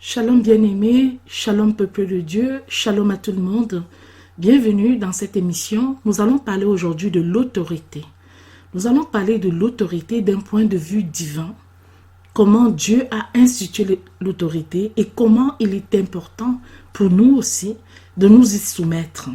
Shalom bien-aimés, shalom peuple de Dieu, shalom à tout le monde. Bienvenue dans cette émission. Nous allons parler aujourd'hui de l'autorité. Nous allons parler de l'autorité d'un point de vue divin. Comment Dieu a institué l'autorité et comment il est important pour nous aussi de nous y soumettre.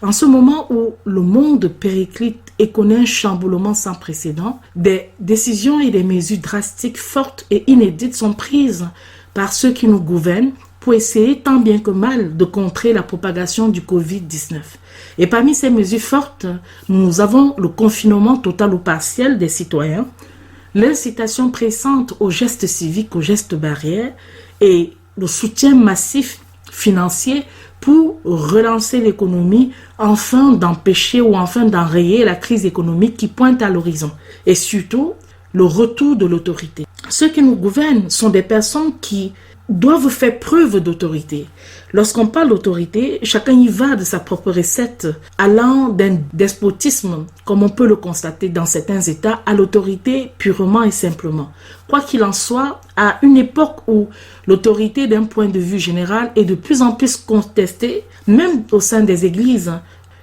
En ce moment où le monde périclite et connaît un chamboulement sans précédent, des décisions et des mesures drastiques, fortes et inédites sont prises par ceux qui nous gouvernent pour essayer tant bien que mal de contrer la propagation du Covid-19. Et parmi ces mesures fortes, nous avons le confinement total ou partiel des citoyens, l'incitation pressante aux gestes civiques, aux gestes barrières et le soutien massif financier pour relancer l'économie afin d'empêcher ou afin d'enrayer la crise économique qui pointe à l'horizon. Et surtout, le retour de l'autorité. Ceux qui nous gouvernent sont des personnes qui doivent faire preuve d'autorité. Lorsqu'on parle d'autorité, chacun y va de sa propre recette, allant d'un despotisme, comme on peut le constater dans certains États, à l'autorité purement et simplement. Quoi qu'il en soit, à une époque où l'autorité d'un point de vue général est de plus en plus contestée, même au sein des églises,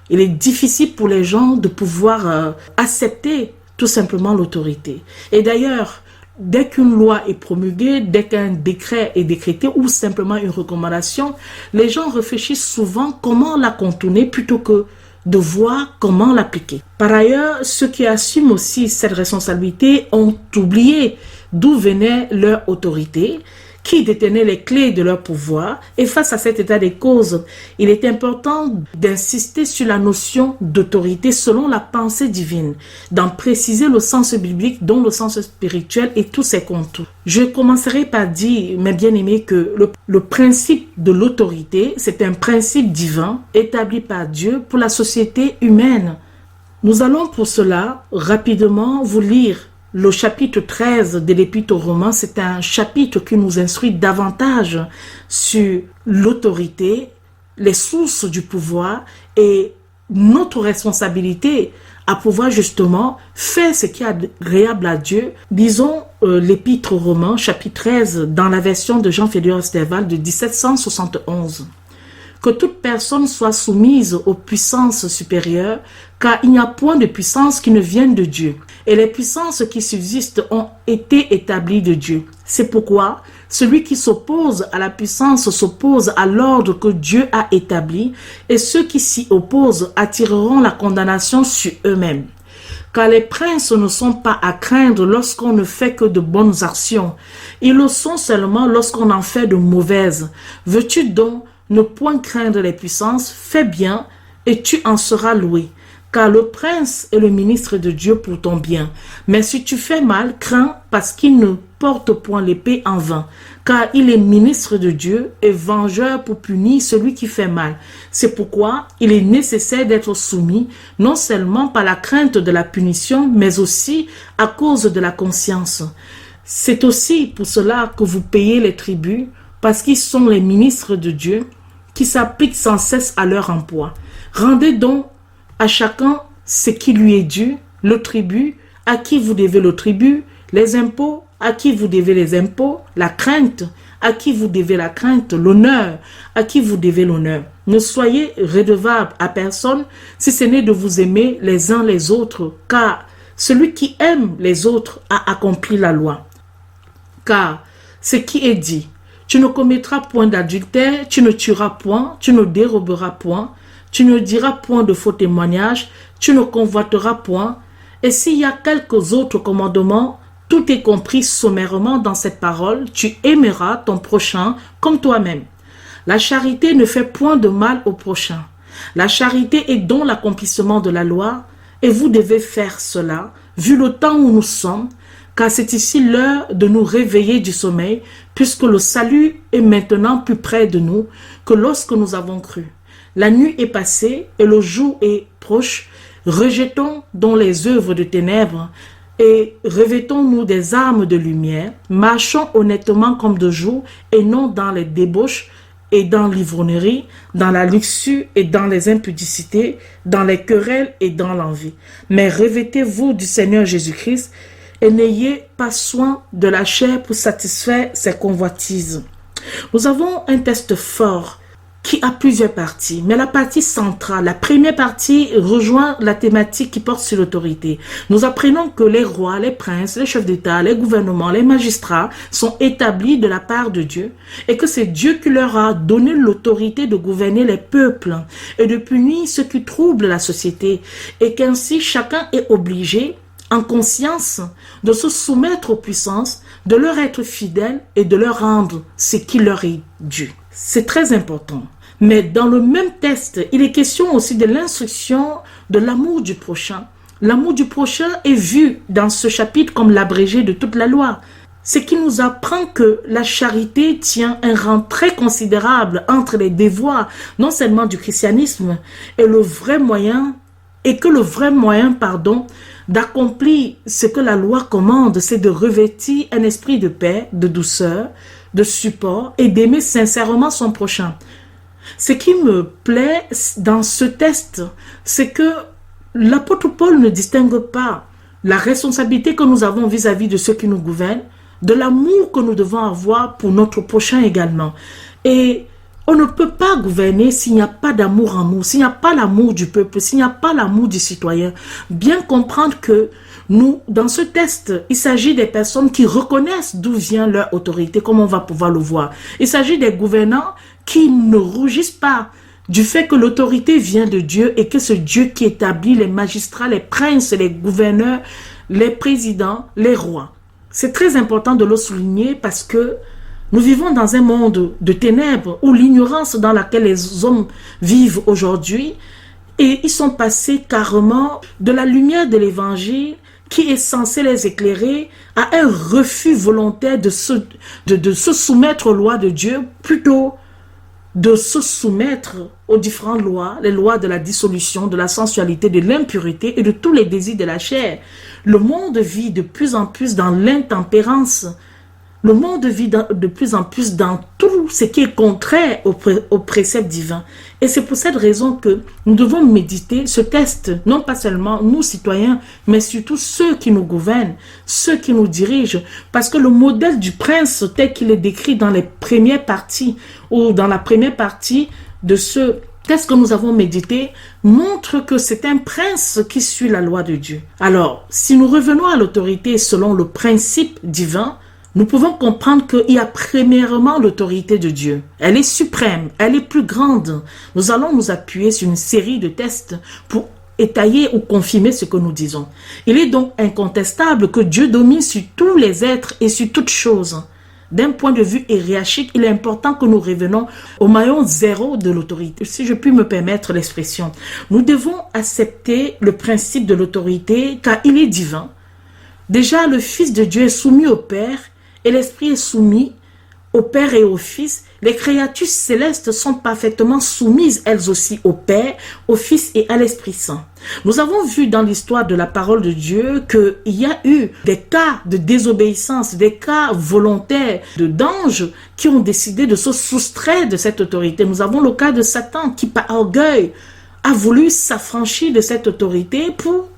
il est difficile pour les gens de pouvoir accepter tout simplement l'autorité. Et d'ailleurs, dès qu'une loi est promulguée, dès qu'un décret est décrété ou simplement une recommandation, les gens réfléchissent souvent comment la contourner plutôt que de voir comment l'appliquer. Par ailleurs, ceux qui assument aussi cette responsabilité ont oublié d'où venait leur autorité, qui détenait les clés de leur pouvoir. Et face à cet état des causes, il est important d'insister sur la notion d'autorité selon la pensée divine, d'en préciser le sens biblique, dont le sens spirituel et tous ses contours. Je commencerai par dire, mes bien-aimés, que le principe de l'autorité, c'est un principe divin établi par Dieu pour la société humaine. Nous allons pour cela rapidement vous lire le chapitre 13 de l'Épître aux Romains. C'est un chapitre qui nous instruit davantage sur l'autorité, les sources du pouvoir et notre responsabilité à pouvoir justement faire ce qui est agréable à Dieu. Disons l'Épître aux Romains, chapitre 13, dans la version de Jean-Fédéraire Sterval de 1771. Que toute personne soit soumise aux puissances supérieures, car il n'y a point de puissance qui ne vienne de Dieu. Et les puissances qui subsistent ont été établies de Dieu. C'est pourquoi celui qui s'oppose à la puissance s'oppose à l'ordre que Dieu a établi, et ceux qui s'y opposent attireront la condamnation sur eux-mêmes. Car les princes ne sont pas à craindre lorsqu'on ne fait que de bonnes actions. Ils le sont seulement lorsqu'on en fait de mauvaises. Veux-tu donc ne point craindre les puissances, fais bien, et tu en seras loué. Car le prince est le ministre de Dieu pour ton bien. Mais si tu fais mal, crains, parce qu'il ne porte point l'épée en vain. Car il est ministre de Dieu et vengeur pour punir celui qui fait mal. C'est pourquoi il est nécessaire d'être soumis, non seulement par la crainte de la punition, mais aussi à cause de la conscience. C'est aussi pour cela que vous payez les tributs, parce qu'ils sont les ministres de Dieu, qui s'appliquent sans cesse à leur emploi. Rendez donc à chacun ce qui lui est dû, le tribut, à qui vous devez le tribut, les impôts, à qui vous devez les impôts, la crainte, à qui vous devez la crainte, l'honneur, à qui vous devez l'honneur. Ne soyez redevables à personne, si ce n'est de vous aimer les uns les autres, car celui qui aime les autres a accompli la loi. Car ce qui est dit, tu ne commettras point d'adultère, tu ne tueras point, tu ne déroberas point, tu ne diras point de faux témoignages, tu ne convoiteras point. Et s'il y a quelques autres commandements, tout est compris sommairement dans cette parole, tu aimeras ton prochain comme toi-même. La charité ne fait point de mal au prochain. La charité est donc l'accomplissement de la loi, et vous devez faire cela, vu le temps où nous sommes, car c'est ici l'heure de nous réveiller du sommeil, puisque le salut est maintenant plus près de nous que lorsque nous avons cru. La nuit est passée et le jour est proche. Rejetons donc les œuvres de ténèbres et revêtons-nous des armes de lumière. Marchons honnêtement comme de jour et non dans les débauches et dans l'ivrognerie, dans la luxure et dans les impudicités, dans les querelles et dans l'envie. Mais revêtez-vous du Seigneur Jésus-Christ et n'ayez pas soin de la chair pour satisfaire ses convoitises. Nous avons un test fort qui a plusieurs parties, mais la partie centrale, la première partie rejoint la thématique qui porte sur l'autorité. Nous apprenons que les rois, les princes, les chefs d'État, les gouvernements, les magistrats sont établis de la part de Dieu et que c'est Dieu qui leur a donné l'autorité de gouverner les peuples et de punir ceux qui troublent la société et qu'ainsi chacun est obligé en conscience de se soumettre aux puissances, de leur être fidèle et de leur rendre ce qui leur est dû. C'est très important. Mais dans le même test, il est question aussi de l'instruction de l'amour du prochain. L'amour du prochain est vu dans ce chapitre comme l'abrégé de toute la loi. Ce qui nous apprend que la charité tient un rang très considérable entre les devoirs, non seulement du christianisme, et que le vrai moyen, d'accomplir ce que la loi commande, c'est de revêtir un esprit de paix, de douceur, de support et d'aimer sincèrement son prochain. Ce qui me plaît dans ce test, c'est que l'apôtre Paul ne distingue pas la responsabilité que nous avons vis-à-vis de ceux qui nous gouvernent, de l'amour que nous devons avoir pour notre prochain également. Et on ne peut pas gouverner s'il n'y a pas d'amour en nous, s'il n'y a pas l'amour du peuple, s'il n'y a pas l'amour du citoyen. Bien comprendre que nous, dans ce test, il s'agit des personnes qui reconnaissent d'où vient leur autorité, comme on va pouvoir le voir. Il s'agit des gouvernants qui ne rougissent pas du fait que l'autorité vient de Dieu et que c'est Dieu qui établit les magistrats, les princes, les gouverneurs, les présidents, les rois. C'est très important de le souligner parce que nous vivons dans un monde de ténèbres où l'ignorance dans laquelle les hommes vivent aujourd'hui, et ils sont passés carrément de la lumière de l'évangile qui est censé les éclairer à un refus volontaire de se soumettre aux lois de Dieu, plutôt de se soumettre aux différentes lois, les lois de la dissolution, de la sensualité, de l'impurité et de tous les désirs de la chair. Le monde vit de plus en plus dans l'intempérance. Le monde vit de plus en plus dans tout ce qui est contraire aux préceptes divins. Et c'est pour cette raison que nous devons méditer ce test, non pas seulement nous citoyens, mais surtout ceux qui nous gouvernent, ceux qui nous dirigent. Parce que le modèle du prince tel qu'il est décrit dans les premières parties, ou dans la première partie de ce test que nous avons médité, montre que c'est un prince qui suit la loi de Dieu. Alors, si nous revenons à l'autorité selon le principe divin, nous pouvons comprendre qu'il y a premièrement l'autorité de Dieu. Elle est suprême, elle est plus grande. Nous allons nous appuyer sur une série de tests pour étayer ou confirmer ce que nous disons. Il est donc incontestable que Dieu domine sur tous les êtres et sur toutes choses. D'un point de vue hiérarchique, il est important que nous revenons au maillon zéro de l'autorité. Si je puis me permettre l'expression, nous devons accepter le principe de l'autorité car il est divin. Déjà, le Fils de Dieu est soumis au Père et l'Esprit est soumis au Père et au Fils. Les créatures célestes sont parfaitement soumises, elles aussi, au Père, au Fils et à l'Esprit Saint. Nous avons vu dans l'histoire de la parole de Dieu qu'il y a eu des cas de désobéissance, des cas volontaires d'anges qui ont décidé de se soustraire de cette autorité. Nous avons le cas de Satan qui, par orgueil, a voulu s'affranchir de cette autorité pour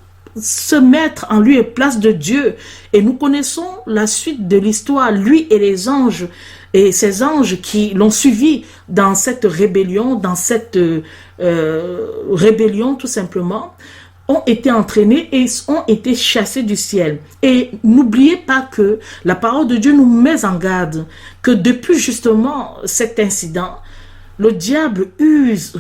se mettre en lieu et place de Dieu. Et nous connaissons la suite de l'histoire, lui et les anges, et ces anges qui l'ont suivi dans cette rébellion, rébellion tout simplement, ont été entraînés et ont été chassés du ciel. Et n'oubliez pas que la parole de Dieu nous met en garde que depuis justement cet incident, le diable use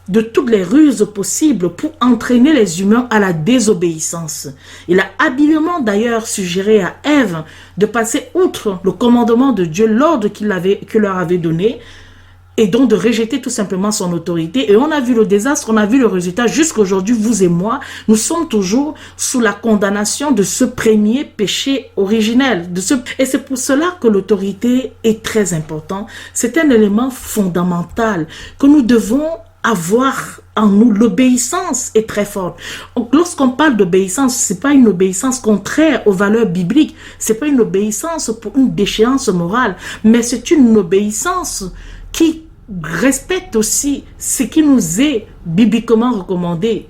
de toutes les ruses possibles pour entraîner les humains à la désobéissance. Il a habilement d'ailleurs suggéré à Ève de passer outre le commandement de Dieu, l'ordre qu'il leur avait donné, et donc de rejeter tout simplement son autorité. Et on a vu le désastre, on a vu le résultat. Jusqu'aujourd'hui, vous et moi, nous sommes toujours sous la condamnation de ce premier péché originel. Et c'est pour cela que l'autorité est très importante. C'est un élément fondamental que nous devons avoir en nous. L'obéissance est très forte. Lorsqu'on parle d'obéissance, c'est pas une obéissance contraire aux valeurs bibliques, c'est pas une obéissance pour une déchéance morale, mais c'est une obéissance qui respecte aussi ce qui nous est bibliquement recommandé.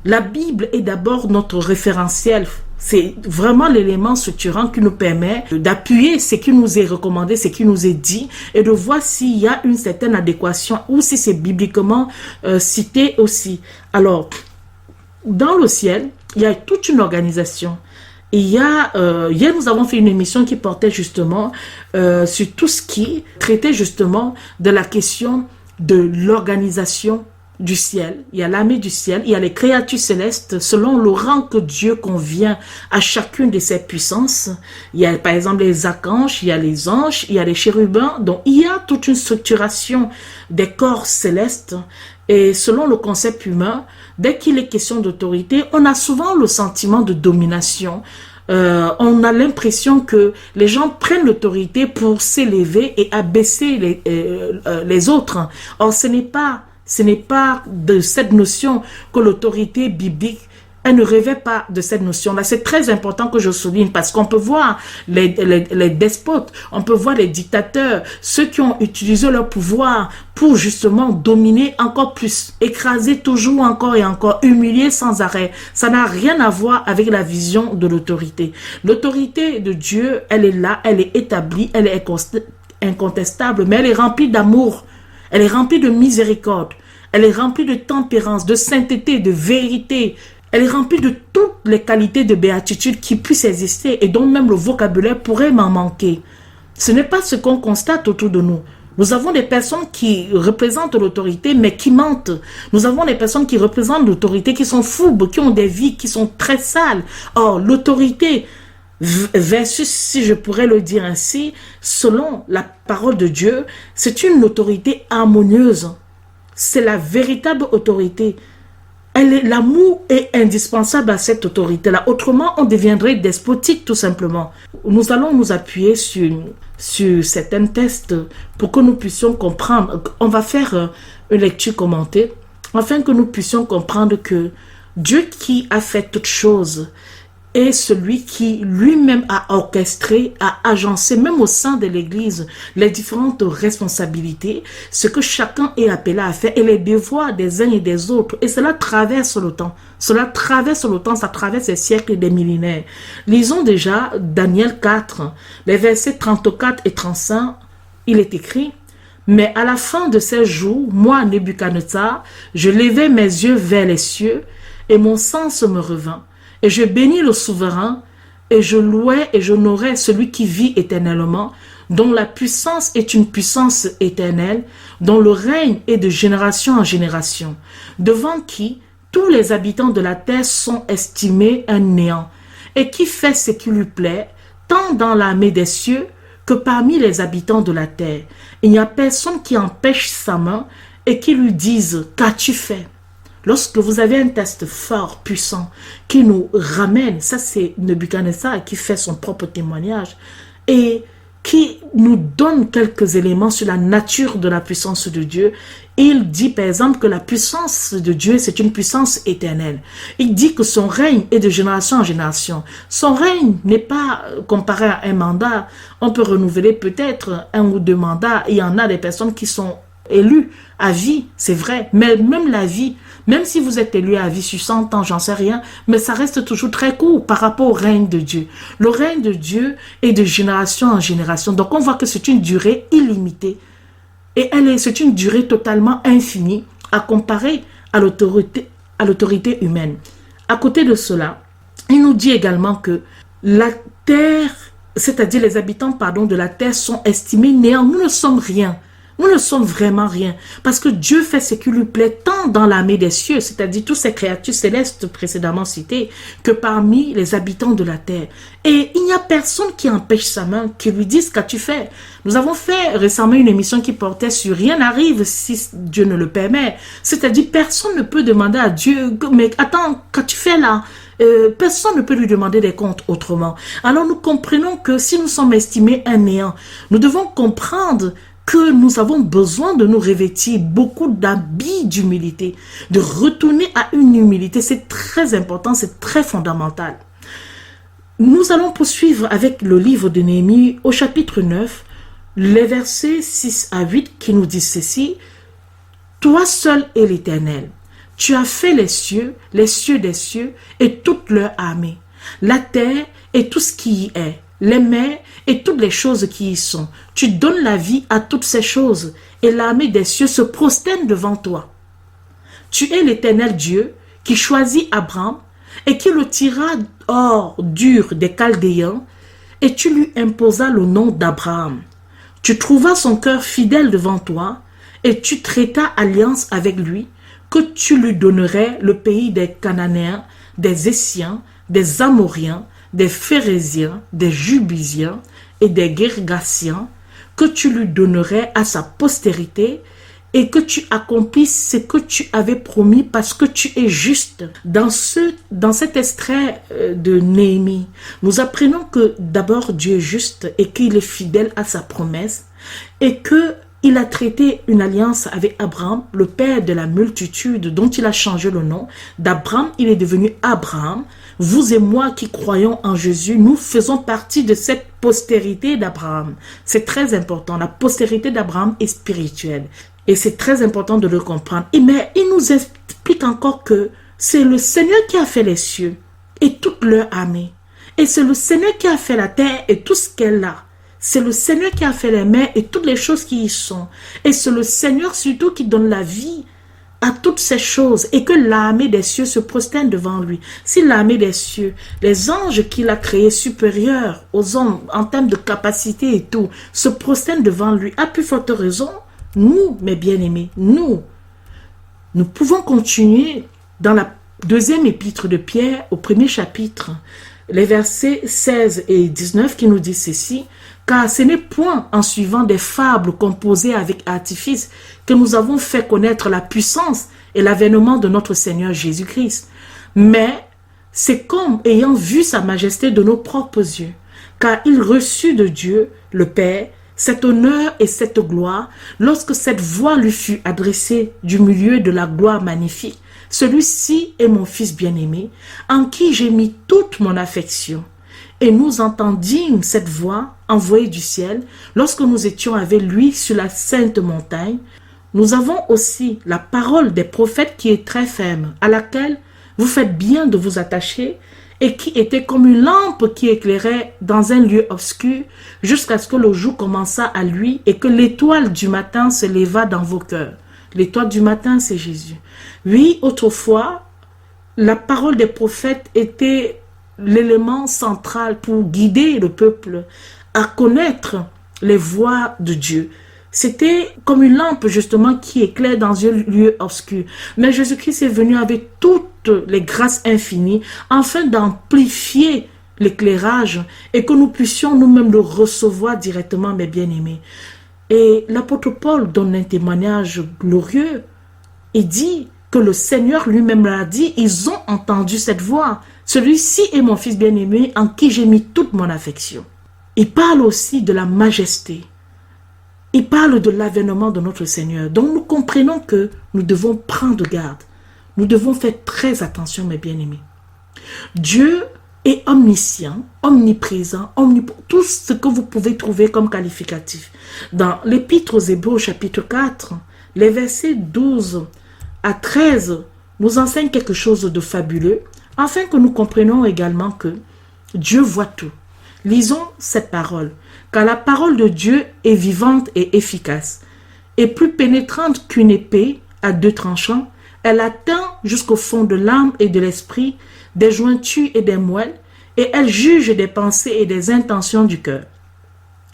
La Bible est d'abord notre référentiel. C'est vraiment l'élément structurant qui nous permet d'appuyer ce qui nous est recommandé, ce qui nous est dit, et de voir s'il y a une certaine adéquation ou si c'est bibliquement cité aussi. Alors, dans le ciel, il y a toute une organisation. Hier, nous avons fait une émission qui portait justement sur tout ce qui traitait justement de la question de l'organisation du ciel. Il y a l'armée du ciel, il y a les créatures célestes selon le rang que Dieu convient à chacune de ses puissances. Il y a par exemple les archanges, il y a les anges, il y a les chérubins. Donc il y a toute une structuration des corps célestes. Et selon le concept humain, dès qu'il est question d'autorité, on a souvent le sentiment de domination. On a l'impression que les gens prennent l'autorité pour s'élever et abaisser les autres. Or, ce n'est pas de cette notion que l'autorité biblique, elle ne rêvait pas de cette notion-là. C'est très important que je souligne parce qu'on peut voir les despotes, on peut voir les dictateurs, ceux qui ont utilisé leur pouvoir pour justement dominer encore plus, écraser toujours encore et encore, humilier sans arrêt. Ça n'a rien à voir avec la vision de l'autorité. L'autorité de Dieu, elle est là, elle est établie, elle est incontestable, mais elle est remplie d'amour, elle est remplie de miséricorde, elle est remplie de tempérance, de sainteté, de vérité. Elle est remplie de toutes les qualités de béatitude qui puissent exister et dont même le vocabulaire pourrait m'en manquer. Ce n'est pas ce qu'on constate autour de nous. Nous avons des personnes qui représentent l'autorité mais qui mentent. Nous avons des personnes qui représentent l'autorité qui sont fourbes, qui ont des vies qui sont très sales. Or, l'autorité versus, si je pourrais le dire ainsi, selon la parole de Dieu, c'est une autorité harmonieuse. C'est la véritable autorité. L'amour est indispensable à cette autorité-là. Autrement, on deviendrait despotique tout simplement. Nous allons nous appuyer sur certains tests pour que nous puissions comprendre. On va faire une lecture commentée afin que nous puissions comprendre que Dieu qui a fait toutes choses est celui qui lui-même a orchestré, a agencé, même au sein de l'Église, les différentes responsabilités, ce que chacun est appelé à faire et les devoirs des uns et des autres. Et cela traverse le temps. Cela traverse le temps, ça traverse les siècles et des millénaires. Lisons déjà Daniel 4, les versets 34 et 35. Il est écrit: « Mais à la fin de ces jours, moi, Nebuchadnezzar, je levai mes yeux vers les cieux et mon sens me revint. Et je bénis le souverain, et je louai et j'honorai celui qui vit éternellement, dont la puissance est une puissance éternelle, dont le règne est de génération en génération, devant qui tous les habitants de la terre sont estimés un néant, et qui fait ce qui lui plaît, tant dans l'armée des cieux que parmi les habitants de la terre. Il n'y a personne qui empêche sa main et qui lui dise « Qu'as-tu fait ?» Lorsque vous avez un test fort, puissant, qui nous ramène, ça c'est Nebuchadnezzar qui fait son propre témoignage, et qui nous donne quelques éléments sur la nature de la puissance de Dieu. Il dit par exemple que la puissance de Dieu, c'est une puissance éternelle. Il dit que son règne est de génération en génération. Son règne n'est pas comparé à un mandat. On peut renouveler peut-être 1 ou 2 mandats. Il y en a des personnes qui sont élues à vie, c'est vrai, mais même la vie, même si vous êtes élu à vie sur 100 ans, j'en sais rien, mais ça reste toujours très court par rapport au règne de Dieu. Le règne de Dieu est de génération en génération. Donc on voit que c'est une durée illimitée. Et c'est une durée totalement infinie à comparer à l'autorité humaine. À côté de cela, il nous dit également que la terre, c'est-à-dire les habitants de la terre sont estimés néant. Nous ne sommes rien. Nous ne sommes vraiment rien, parce que Dieu fait ce qui lui plaît tant dans l'armée des cieux, c'est-à-dire toutes ces créatures célestes précédemment citées, que parmi les habitants de la terre. Et il n'y a personne qui empêche sa main, qui lui dise « Qu'as-tu fait ?» Nous avons fait récemment une émission qui portait sur « Rien n'arrive si Dieu ne le permet ». C'est-à-dire personne ne peut demander à Dieu « Mais attends, qu'as-tu fait là ?» Personne ne peut lui demander des comptes autrement. Alors nous comprenons que si nous sommes estimés un néant, nous devons comprendre que nous avons besoin de nous revêtir beaucoup d'habits d'humilité, de retourner à une humilité. C'est très important, c'est très fondamental. Nous allons poursuivre avec le livre de Néhémie au chapitre 9, les versets 6 à 8 qui nous disent ceci: « Toi seul est l'Éternel, tu as fait les cieux des cieux et toute leur armée. la terre et tout ce qui y est, les mers et toutes les choses qui y sont. Tu donnes la vie à toutes ces choses et l'armée des cieux se prosterne devant toi. Tu es l'Éternel Dieu qui choisit Abraham et qui le tira hors d'Ur des Chaldéens et tu lui imposas le nom d'Abraham. Tu trouvas son cœur fidèle devant toi et tu traitas alliance avec lui que tu lui donnerais le pays des Cananéens, des Essiens, des Amoriens, des Phérésiens, des Jubusiens et des Girgasiens, que tu lui donnerais à sa postérité et que tu accomplisses ce que tu avais promis parce que tu es juste. Dans cet extrait de Néhémie, nous apprenons que d'abord Dieu est juste et qu'il est fidèle à sa promesse et qu'il a traité une alliance avec Abraham, le père de la multitude dont il a changé le nom. D'Abraham, il est devenu Abraham. Vous et moi qui croyons en Jésus, nous faisons partie de cette postérité d'Abraham. C'est très important. La postérité d'Abraham est spirituelle. Et c'est très important de le comprendre. Mais il nous explique encore que c'est le Seigneur qui a fait les cieux et toute leur armée. Et c'est le Seigneur qui a fait la terre et tout ce qu'elle a. C'est le Seigneur qui a fait les mers et toutes les choses qui y sont. Et c'est le Seigneur surtout qui donne la vie à toutes ces choses et que l'armée des cieux se prosterne devant lui. Si l'armée des cieux, les anges qu'il a créés supérieurs aux hommes en termes de capacité et tout, se prosternent devant lui, à plus forte raison, nous, mes bien-aimés, nous pouvons continuer dans la deuxième épître de Pierre, au premier chapitre, les versets 16 et 19 qui nous disent ceci: car ce n'est point en suivant des fables composées avec artifice que nous avons fait connaître la puissance et l'avènement de notre Seigneur Jésus-Christ, mais c'est comme ayant vu sa majesté de nos propres yeux, car il reçut de Dieu, le Père, cet honneur et cette gloire, lorsque cette voix lui fut adressée du milieu de la gloire magnifique: celui-ci est mon fils bien-aimé, en qui j'ai mis toute mon affection. Et nous entendîmes cette voix envoyée du ciel lorsque nous étions avec lui sur la sainte montagne. Nous avons aussi la parole des prophètes qui est très ferme, à laquelle vous faites bien de vous attacher, et qui était comme une lampe qui éclairait dans un lieu obscur jusqu'à ce que le jour commença à lui et que l'étoile du matin se leva dans vos cœurs. L'étoile du matin, c'est Jésus. Oui, autrefois, la parole des prophètes était l'élément central pour guider le peuple à connaître les voies de Dieu. C'était comme une lampe justement qui éclaire dans un lieu obscur. Mais Jésus-Christ est venu avec toutes les grâces infinies afin d'amplifier l'éclairage et que nous puissions nous-mêmes le recevoir directement, mes bien-aimés. Et l'apôtre Paul donne un témoignage glorieux et dit que le Seigneur lui-même l'a dit, ils ont entendu cette voix. Celui-ci est mon fils bien-aimé en qui j'ai mis toute mon affection. Il parle aussi de la majesté. Il parle de l'avènement de notre Seigneur. Donc nous comprenons que nous devons prendre garde. Nous devons faire très attention, mes bien-aimés. Dieu est omniscient, omniprésent, tout ce que vous pouvez trouver comme qualificatif. Dans l'Épître aux Hébreux, chapitre 4, les versets 12 à 13 nous enseignent quelque chose de fabuleux, afin que nous comprenions également que Dieu voit tout. Lisons cette parole. Car la parole de Dieu est vivante et efficace, et plus pénétrante qu'une épée à deux tranchants. Elle atteint jusqu'au fond de l'âme et de l'esprit, des jointures et des moelles, et elle juge des pensées et des intentions du cœur.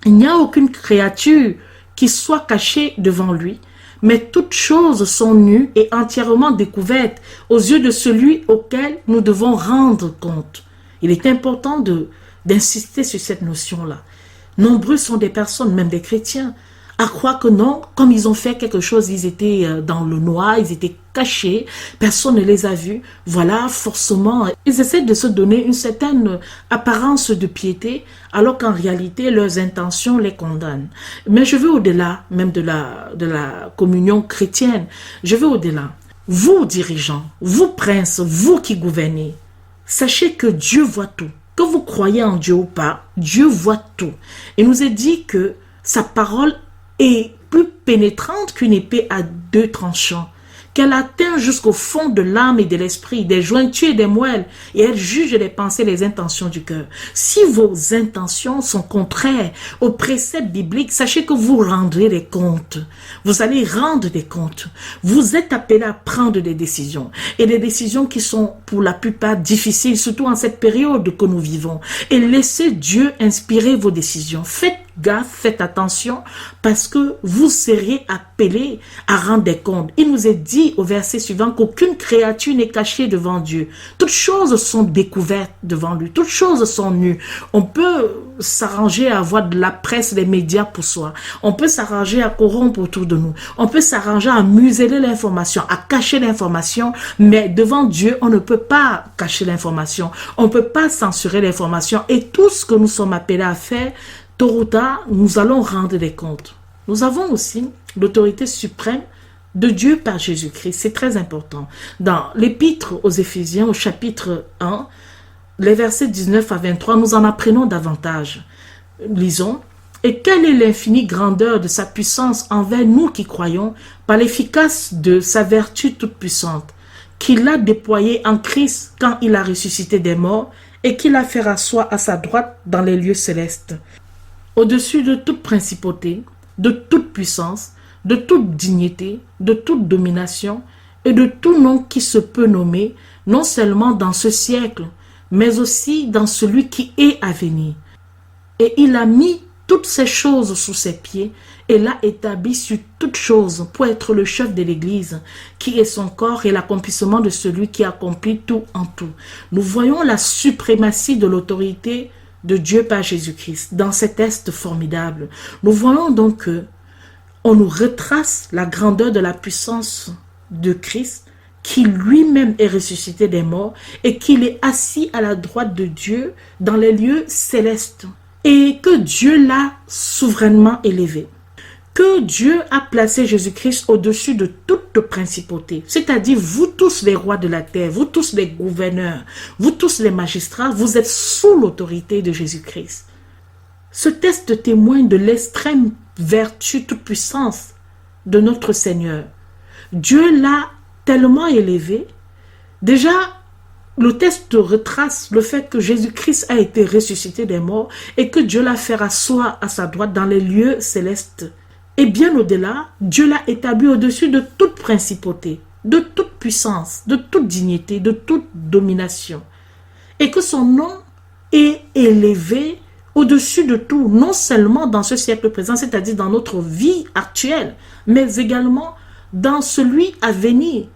Il n'y a aucune créature qui soit cachée devant lui, mais toutes choses sont nues et entièrement découvertes aux yeux de celui auquel nous devons rendre compte. Il est important d'insister sur cette notion-là. Nombreux sont des personnes, même des chrétiens, à croire que non, comme ils ont fait quelque chose, ils étaient dans le noir, ils étaient cachés, personne ne les a vus. Voilà, forcément, ils essaient de se donner une certaine apparence de piété, alors qu'en réalité, leurs intentions les condamnent. Mais je vais au-delà même de la communion chrétienne. Je vais au-delà. Vous, dirigeants, vous, princes, vous qui gouvernez, sachez que Dieu voit tout. Que vous croyez en Dieu ou pas, Dieu voit tout. Il nous est dit que sa parole est plus pénétrante qu'une épée à deux tranchants, qu'elle atteint jusqu'au fond de l'âme et de l'esprit, des jointures et des moelles, et elle juge les pensées et les intentions du cœur. Si vos intentions sont contraires aux préceptes bibliques, sachez que vous rendrez des comptes. Vous allez rendre des comptes. Vous êtes appelés à prendre des décisions, et des décisions qui sont pour la plupart difficiles, surtout en cette période que nous vivons. Et laissez Dieu inspirer vos décisions. Faites gaffe, faites attention, parce que vous serez appelés à rendre des comptes. Il nous est dit au verset suivant qu'aucune créature n'est cachée devant Dieu. Toutes choses sont découvertes devant lui. Toutes choses sont nues. On peut s'arranger à avoir de la presse, des médias pour soi. On peut s'arranger à corrompre autour de nous. On peut s'arranger à museler l'information, à cacher l'information, mais devant Dieu, on ne peut pas cacher l'information. On ne peut pas censurer l'information. Et tout ce que nous sommes appelés à faire, tôt ou tard, nous allons rendre des comptes. Nous avons aussi l'autorité suprême de Dieu par Jésus-Christ. C'est très important. Dans l'épître aux Éphésiens, au chapitre 1, les versets 19 à 23, nous en apprenons davantage. Lisons. « Et quelle est l'infinie grandeur de sa puissance envers nous qui croyons par l'efficace de sa vertu toute puissante, qu'il a déployée en Christ quand il a ressuscité des morts et qu'il a fait rasseoir à sa droite dans les lieux célestes. Au-dessus de toute principauté, de toute puissance, de toute dignité, de toute domination et de tout nom qui se peut nommer, non seulement dans ce siècle, mais aussi dans celui qui est à venir. Et il a mis toutes ces choses sous ses pieds et l'a établi sur toutes choses pour être le chef de l'Église, qui est son corps et l'accomplissement de celui qui accomplit tout en tout. » Nous voyons la suprématie de l'autorité de Dieu par Jésus-Christ dans cet texte formidable. Nous voyons donc que on nous retrace la grandeur de la puissance de Christ, qui lui-même est ressuscité des morts et qu'il est assis à la droite de Dieu dans les lieux célestes, et que Dieu l'a souverainement élevé, que Dieu a placé Jésus-Christ au-dessus de toute principauté, c'est-à-dire vous tous les rois de la terre, vous tous les gouverneurs, vous tous les magistrats, vous êtes sous l'autorité de Jésus-Christ. Ce texte témoigne de l'extrême vertu, toute puissance de notre Seigneur. Dieu l'a tellement élevé. Déjà, le texte retrace le fait que Jésus-Christ a été ressuscité des morts et que Dieu l'a fait rasseoir à sa droite dans les lieux célestes. Et bien au-delà, Dieu l'a établi au-dessus de toute principauté, de toute puissance, de toute dignité, de toute domination. Et que son nom est élevé au-dessus de tout, non seulement dans ce siècle présent, c'est-à-dire dans notre vie actuelle, mais également dans celui à venir.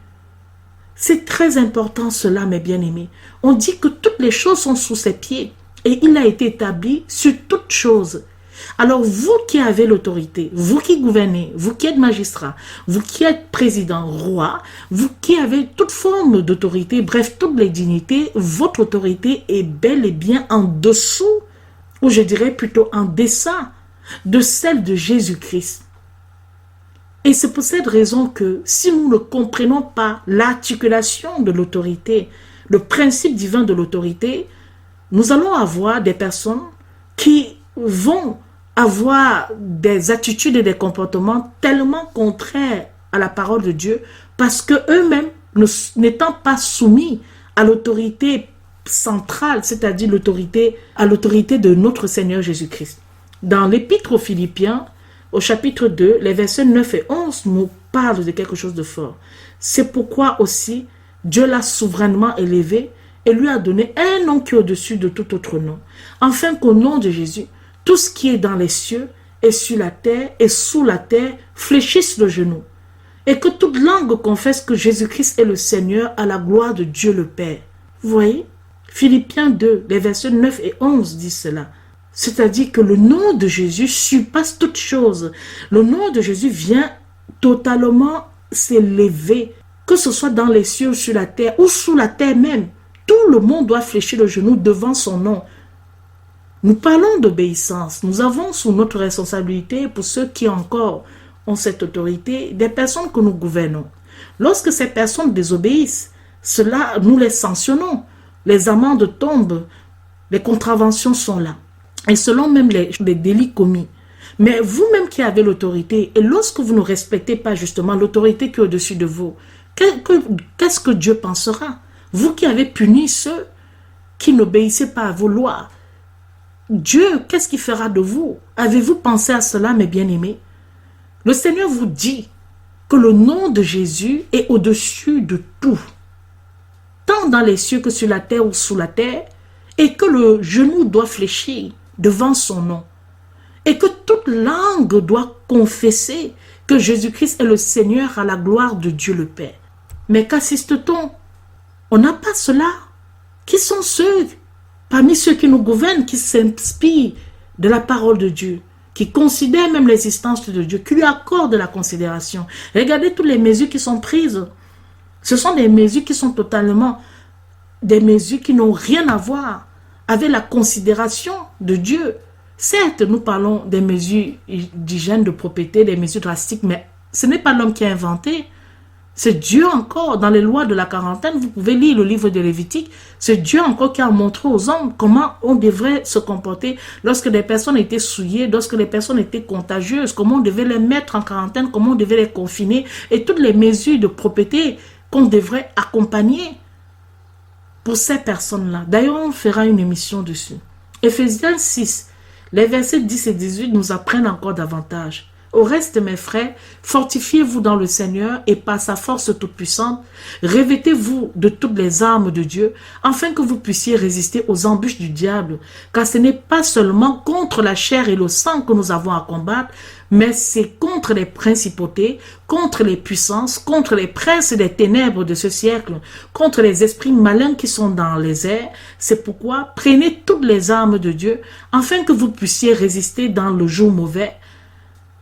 C'est très important cela, mes bien-aimés. On dit que toutes les choses sont sous ses pieds et il a été établi sur toutes choses. Alors vous qui avez l'autorité, vous qui gouvernez, vous qui êtes magistrat, vous qui êtes président, roi, vous qui avez toute forme d'autorité, bref, toutes les dignités, votre autorité est bel et bien en dessous, ou je dirais plutôt en deçà de celle de Jésus-Christ. Et c'est pour cette raison que si nous ne comprenons pas l'articulation de l'autorité, le principe divin de l'autorité, nous allons avoir des personnes qui vont avoir des attitudes et des comportements tellement contraires à la parole de Dieu parce que eux-mêmes, n'étant pas soumis à l'autorité centrale, c'est-à-dire à l'autorité de notre Seigneur Jésus-Christ. Dans l'épître aux Philippiens, au chapitre 2, les versets 9 et 11 nous parlent de quelque chose de fort. C'est pourquoi aussi Dieu l'a souverainement élevé et lui a donné un nom qui est au-dessus de tout autre nom, afin qu'au nom de Jésus, tout ce qui est dans les cieux et sur la terre et sous la terre fléchisse le genou, et que toute langue confesse que Jésus-Christ est le Seigneur à la gloire de Dieu le Père. Vous voyez, Philippiens 2, les versets 9 et 11 disent cela. C'est-à-dire que le nom de Jésus surpasse toute chose. Le nom de Jésus vient totalement s'élever, que ce soit dans les cieux ou sur la terre, ou sous la terre même. Tout le monde doit fléchir le genou devant son nom. Nous parlons d'obéissance. Nous avons sous notre responsabilité, pour ceux qui encore ont cette autorité, des personnes que nous gouvernons. Lorsque ces personnes désobéissent, cela, nous les sanctionnons. Les amendes tombent, les contraventions sont là. Et selon même les délits commis. Mais vous-même qui avez l'autorité, et lorsque vous ne respectez pas justement l'autorité qui est au-dessus de vous, Qu'est-ce que Dieu pensera? Vous qui avez puni ceux qui n'obéissaient pas à vos lois, Dieu, qu'est-ce qu'il fera de vous? Avez-vous pensé à cela, mes bien-aimés? Le Seigneur vous dit que le nom de Jésus est au-dessus de tout, tant dans les cieux que sur la terre ou sous la terre, et que le genou doit fléchir devant son nom, et que toute langue doit confesser que Jésus-Christ est le Seigneur à la gloire de Dieu le Père. Mais qu'assiste-t-on? On n'a pas cela. Qui sont ceux, parmi ceux qui nous gouvernent, qui s'inspirent de la parole de Dieu, qui considèrent même l'existence de Dieu, qui lui accordent de la considération? Regardez toutes les mesures qui sont prises. Ce sont des mesures qui sont totalement des mesures qui n'ont rien à voir avec la considération de Dieu. Certes, nous parlons des mesures d'hygiène, de propreté, des mesures drastiques, mais ce n'est pas l'homme qui a inventé. C'est Dieu encore. Dans les lois de la quarantaine, vous pouvez lire le livre de Lévitique. C'est Dieu encore qui a montré aux hommes comment on devrait se comporter lorsque des personnes étaient souillées, lorsque les personnes étaient contagieuses, comment on devait les mettre en quarantaine, comment on devait les confiner, et toutes les mesures de propreté qu'on devrait accompagner pour ces personnes-là. D'ailleurs, on fera une émission dessus. Éphésiens 6, les versets 10 et 18 nous apprennent encore davantage. Au reste, mes frères, fortifiez-vous dans le Seigneur et par sa force toute-puissante, revêtez-vous de toutes les armes de Dieu, afin que vous puissiez résister aux embûches du diable, car ce n'est pas seulement contre la chair et le sang que nous avons à combattre, mais c'est contre les principautés, contre les puissances, contre les princes des ténèbres de ce siècle, contre les esprits malins qui sont dans les airs. C'est pourquoi prenez toutes les armes de Dieu, afin que vous puissiez résister dans le jour mauvais,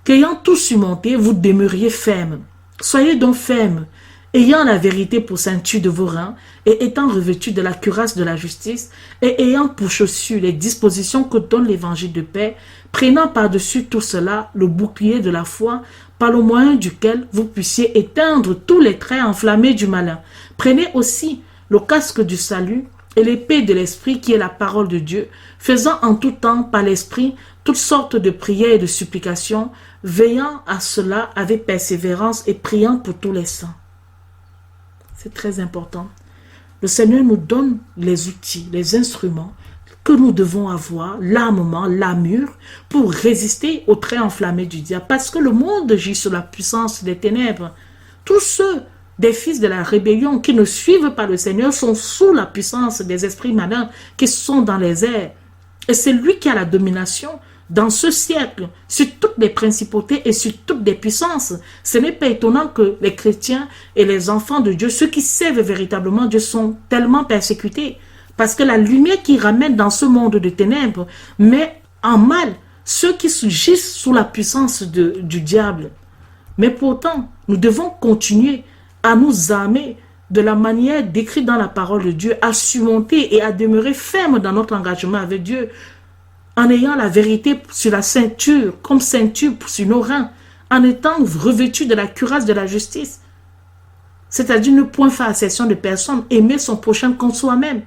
qu'ayant tout surmonté, vous demeuriez fermes. Soyez donc fermes, ayant la vérité pour ceinture de vos reins, et étant revêtus de la cuirasse de la justice, et ayant pour chaussures les dispositions que donne l'évangile de paix, prenant par-dessus tout cela le bouclier de la foi, par le moyen duquel vous puissiez éteindre tous les traits enflammés du malin. Prenez aussi le casque du salut et l'épée de l'esprit qui est la parole de Dieu, faisant en tout temps par l'esprit toutes sortes de prières et de supplications, veillant à cela avec persévérance et priant pour tous les saints. C'est très important. Le Seigneur nous donne les outils, les instruments que nous devons avoir, l'armement, l'armure, pour résister aux traits enflammés du diable. Parce que le monde gît sous la puissance des ténèbres. Tous ceux des fils de la rébellion qui ne suivent pas le Seigneur sont sous la puissance des esprits malins qui sont dans les airs. Et c'est lui qui a la domination dans ce siècle, sur toutes les principautés et sur toutes les puissances. Ce n'est pas étonnant que les chrétiens et les enfants de Dieu, ceux qui servent véritablement Dieu, sont tellement persécutés. Parce que la lumière qui ramène dans ce monde de ténèbres met en mal ceux qui gisent sous la puissance du diable. Mais pourtant, nous devons continuer à nous armer de la manière décrite dans la parole de Dieu, à surmonter et à demeurer ferme dans notre engagement avec Dieu, en ayant la vérité sur la ceinture, comme ceinture sur nos reins, en étant revêtu de la cuirasse de la justice. C'est-à-dire ne point faire accession de personne, aimer son prochain comme soi-même,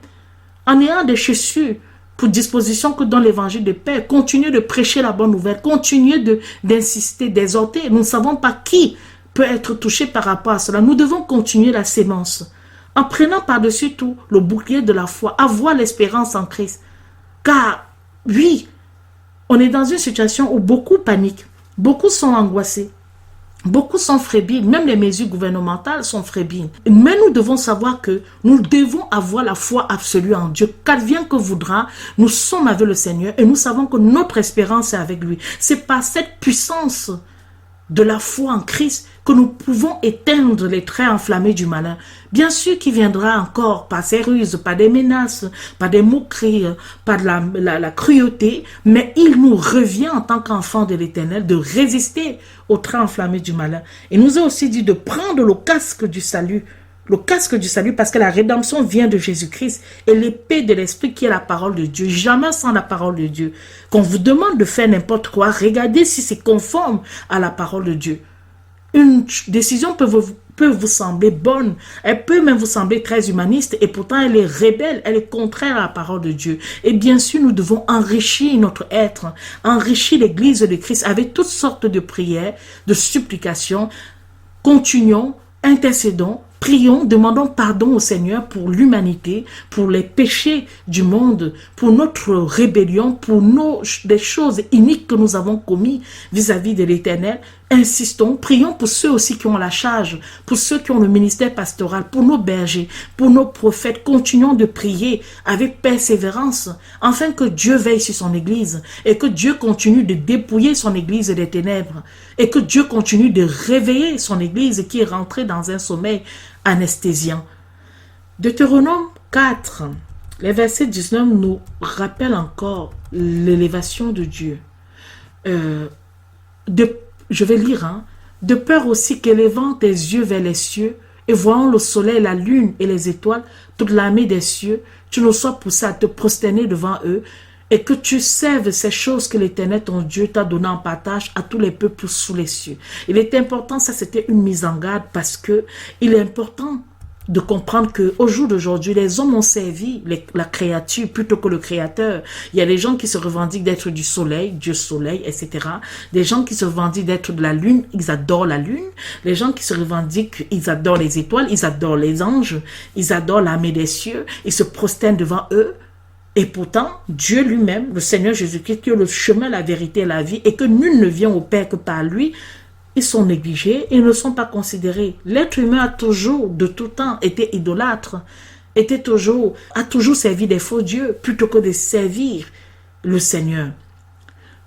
en ayant des chaussures pour disposition que donne l'évangile de paix, continuer de prêcher la bonne nouvelle, continuer d'insister, d'exhorter. Nous ne savons pas qui peut être touché par rapport à cela. Nous devons continuer la sémence, en prenant par-dessus tout le bouclier de la foi, avoir l'espérance en Christ. Car oui, on est dans une situation où beaucoup paniquent, beaucoup sont angoissés, beaucoup sont frébiles, même les mesures gouvernementales sont frébiles. Mais nous devons savoir que nous devons avoir la foi absolue en Dieu. Qu'advienne que voudra, nous sommes avec le Seigneur et nous savons que notre espérance est avec lui. C'est par cette puissance de la foi en Christ que nous pouvons éteindre les traits enflammés du malin. Bien sûr qu'il viendra encore par ses ruses, par des menaces, par des moqueries, par de la cruauté, mais il nous revient en tant qu'enfants de l'Éternel de résister aux traits enflammés du malin. Il nous a aussi dit de prendre le casque du salut. Le casque du salut, parce que la rédemption vient de Jésus-Christ et l'épée de l'esprit qui est la parole de Dieu. Jamais sans la parole de Dieu. Qu'on vous demande de faire n'importe quoi, regardez si c'est conforme à la parole de Dieu. Une décision peut vous sembler bonne, elle peut même vous sembler très humaniste et pourtant elle est rebelle, elle est contraire à la parole de Dieu. Et bien sûr, nous devons enrichir notre être, enrichir l'Église de Christ avec toutes sortes de prières, de supplications. Continuons, intercédons, Prions, demandons pardon au Seigneur pour l'humanité, pour les péchés du monde, pour notre rébellion, pour des choses iniques que nous avons commis vis-à-vis de l'Éternel. Insistons, prions pour ceux aussi qui ont la charge, pour ceux qui ont le ministère pastoral, pour nos bergers, pour nos prophètes. Continuons de prier avec persévérance, afin que Dieu veille sur son Église et que Dieu continue de dépouiller son Église des ténèbres et que Dieu continue de réveiller son Église qui est rentrée dans un sommeil anesthésiant. Deutéronome 4, les versets 19 nous rappellent encore l'élévation de Dieu. Je vais lire, de peur aussi qu'élevant tes yeux vers les cieux et voyant le soleil, la lune et les étoiles, toute l'armée des cieux, tu ne sois poussé à te prosterner devant eux et que tu serves ces choses que l'Éternel ton Dieu t'a donné en partage à tous les peuples sous les cieux. Il est important, ça c'était une mise en garde parce que il est important de comprendre qu'au jour d'aujourd'hui, les hommes ont servi la créature plutôt que le créateur. Il y a des gens qui se revendiquent d'être du soleil, Dieu soleil, etc. Des gens qui se revendiquent d'être de la lune, ils adorent la lune. Les gens qui se revendiquent, ils adorent les étoiles, ils adorent les anges, ils adorent l'armée des cieux, ils se prosternent devant eux. Et pourtant, Dieu lui-même, le Seigneur Jésus-Christ, qui est le chemin, la vérité et la vie, et que nul ne vient au Père que par lui, ils sont négligés et ne sont pas considérés. L'être humain a toujours, de tout temps, été idolâtre, a toujours servi des faux dieux plutôt que de servir le Seigneur.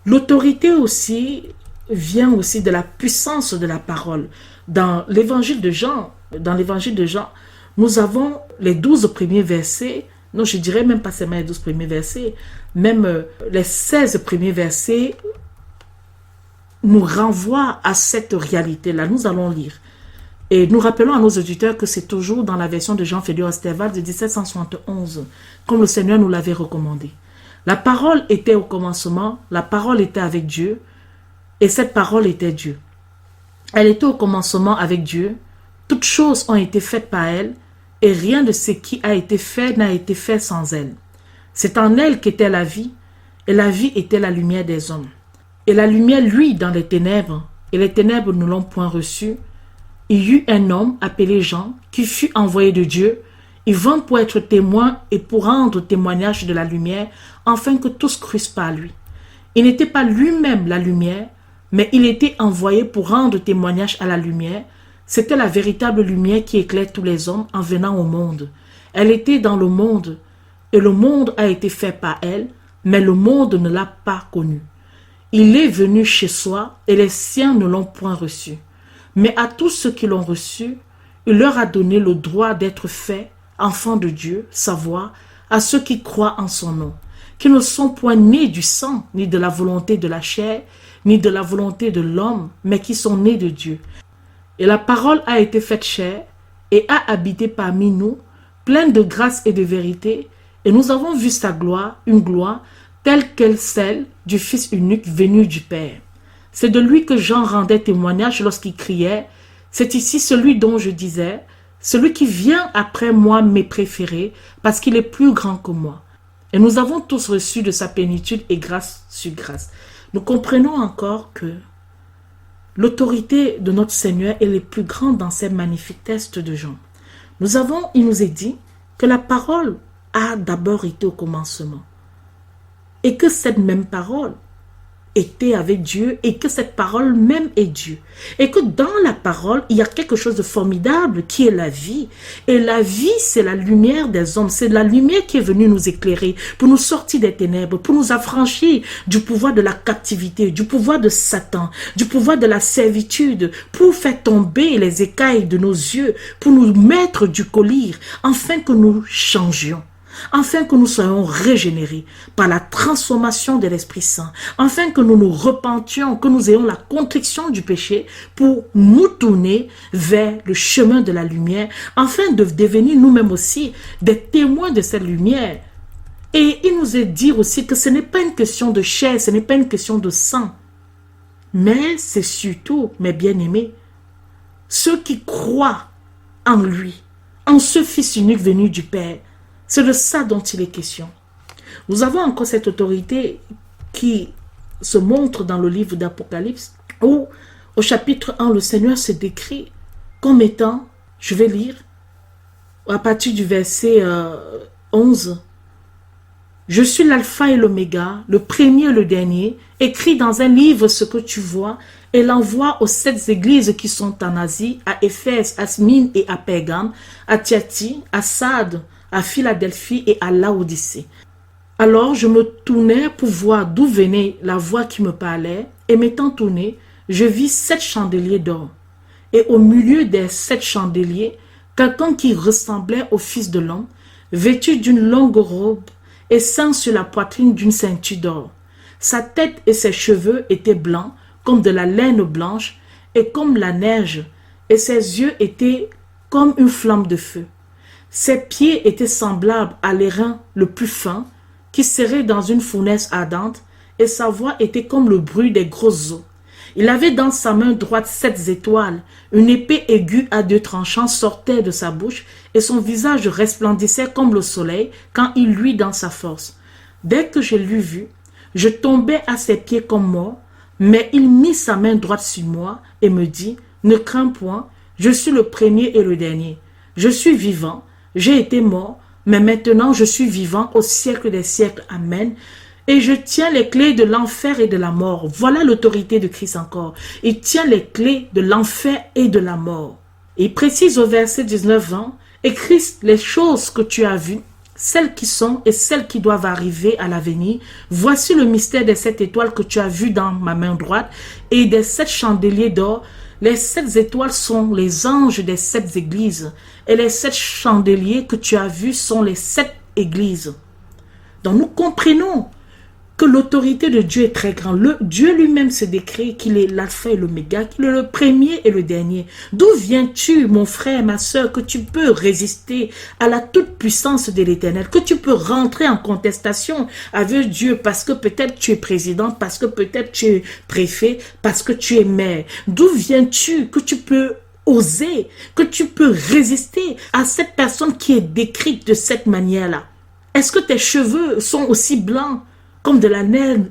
L'autorité aussi vient aussi de la puissance de la parole. Dans l'évangile de Jean, nous avons les 12 premiers versets, non, je dirais même pas seulement les 12 premiers versets, même les 16 premiers versets nous renvoie à cette réalité-là. Nous allons lire. Et nous rappelons à nos auditeurs que c'est toujours dans la version de Jean-Fédor Osterwald de 1771, comme le Seigneur nous l'avait recommandé. La parole était au commencement, la parole était avec Dieu, et cette parole était Dieu. Elle était au commencement avec Dieu, toutes choses ont été faites par elle, et rien de ce qui a été fait n'a été fait sans elle. C'est en elle qu'était la vie, et la vie était la lumière des hommes. Et la lumière luit dans les ténèbres, et les ténèbres ne l'ont point reçue. Il y eut un homme appelé Jean, qui fut envoyé de Dieu. Il vint pour être témoin et pour rendre témoignage de la lumière, afin que tous crussent par lui. Il n'était pas lui-même la lumière, mais il était envoyé pour rendre témoignage à la lumière. C'était la véritable lumière qui éclaire tous les hommes en venant au monde. Elle était dans le monde, et le monde a été fait par elle, mais le monde ne l'a pas connue. Il est venu chez soi et les siens ne l'ont point reçu. Mais à tous ceux qui l'ont reçu, il leur a donné le droit d'être faits enfants de Dieu, savoir, à ceux qui croient en son nom, qui ne sont point nés du sang, ni de la volonté de la chair, ni de la volonté de l'homme, mais qui sont nés de Dieu. Et la parole a été faite chair et a habité parmi nous, pleine de grâce et de vérité, et nous avons vu sa gloire, une gloire telle qu'elle celle du Fils unique venu du Père. C'est de lui que Jean rendait témoignage lorsqu'il criait « C'est ici celui dont je disais, celui qui vient après moi m'est préféré, parce qu'il est plus grand que moi. » Et nous avons tous reçu de sa plénitude et grâce sur grâce. Nous comprenons encore que l'autorité de notre Seigneur est la plus grande dans ces magnifiques tests de Jean. Il nous est dit que la parole a d'abord été au commencement. Et que cette même parole était avec Dieu et que cette parole même est Dieu. Et que dans la parole, il y a quelque chose de formidable qui est la vie. Et la vie, c'est la lumière des hommes. C'est la lumière qui est venue nous éclairer pour nous sortir des ténèbres, pour nous affranchir du pouvoir de la captivité, du pouvoir de Satan, du pouvoir de la servitude, pour faire tomber les écailles de nos yeux, pour nous mettre du collier, afin que nous changions. Afin que nous soyons régénérés par la transformation de l'Esprit Saint, afin que nous nous repentions, que nous ayons la contrition du péché pour nous tourner vers le chemin de la lumière, afin de devenir nous-mêmes aussi des témoins de cette lumière. Et il nous est dit aussi que ce n'est pas une question de chair, ce n'est pas une question de sang, mais c'est surtout, mes bien-aimés, ceux qui croient en lui, en ce Fils unique venu du Père. C'est de ça dont il est question. Nous avons encore cette autorité qui se montre dans le livre d'Apocalypse, où au chapitre 1, le Seigneur se décrit comme étant, je vais lire, à partir du verset 11. Je suis l'alpha et l'oméga, le premier et le dernier. Écris dans un livre ce que tu vois et l'envoie aux 7 églises qui sont en Asie, à Éphèse, à Smyrne et à Pergame, à Thyatire, à Sardes, à Philadelphie et à Laodicée. Alors je me tournai pour voir d'où venait la voix qui me parlait, et m'étant tourné, je vis 7 chandeliers d'or. Et au milieu des 7 chandeliers, quelqu'un qui ressemblait au Fils de l'homme, vêtu d'une longue robe, et ceint sur la poitrine d'une ceinture d'or. Sa tête et ses cheveux étaient blancs, comme de la laine blanche, et comme la neige, et ses yeux étaient comme une flamme de feu. Ses pieds étaient semblables à l'airain le plus fin, qui serait dans une fournaise ardente, et sa voix était comme le bruit des grosses eaux. Il avait dans sa main droite 7 étoiles, une épée aiguë à 2 tranchants sortait de sa bouche, et son visage resplendissait comme le soleil quand il luit dans sa force. Dès que je l'eus vu, je tombai à ses pieds comme mort, mais il mit sa main droite sur moi et me dit, « Ne crains point, je suis le premier et le dernier. Je suis vivant, j'ai été mort, mais maintenant je suis vivant au siècle des siècles. Amen. Et je tiens les clés de l'enfer et de la mort. » Voilà l'autorité de Christ encore. Il tient les clés de l'enfer et de la mort. Et il précise au verset 19-20, « Écris les choses que tu as vues, celles qui sont et celles qui doivent arriver à l'avenir. Voici le mystère des 7 étoiles que tu as vues dans ma main droite et des 7 chandeliers d'or. Les 7 étoiles sont les anges des 7 églises et les 7 chandeliers que tu as vus sont les 7 églises. » Donc nous comprenons que l'autorité de Dieu est très grande. Dieu lui-même se décrit qu'il est l'alpha et l'oméga, qu'il est le premier et le dernier. D'où viens-tu, mon frère, ma soeur, que tu peux résister à la toute-puissance de l'Éternel, que tu peux rentrer en contestation avec Dieu parce que peut-être tu es président, parce que peut-être tu es préfet, parce que tu es maire. D'où viens-tu que tu peux oser, que tu peux résister à cette personne qui est décrite de cette manière-là? Est-ce que tes cheveux sont aussi blancs comme de la neige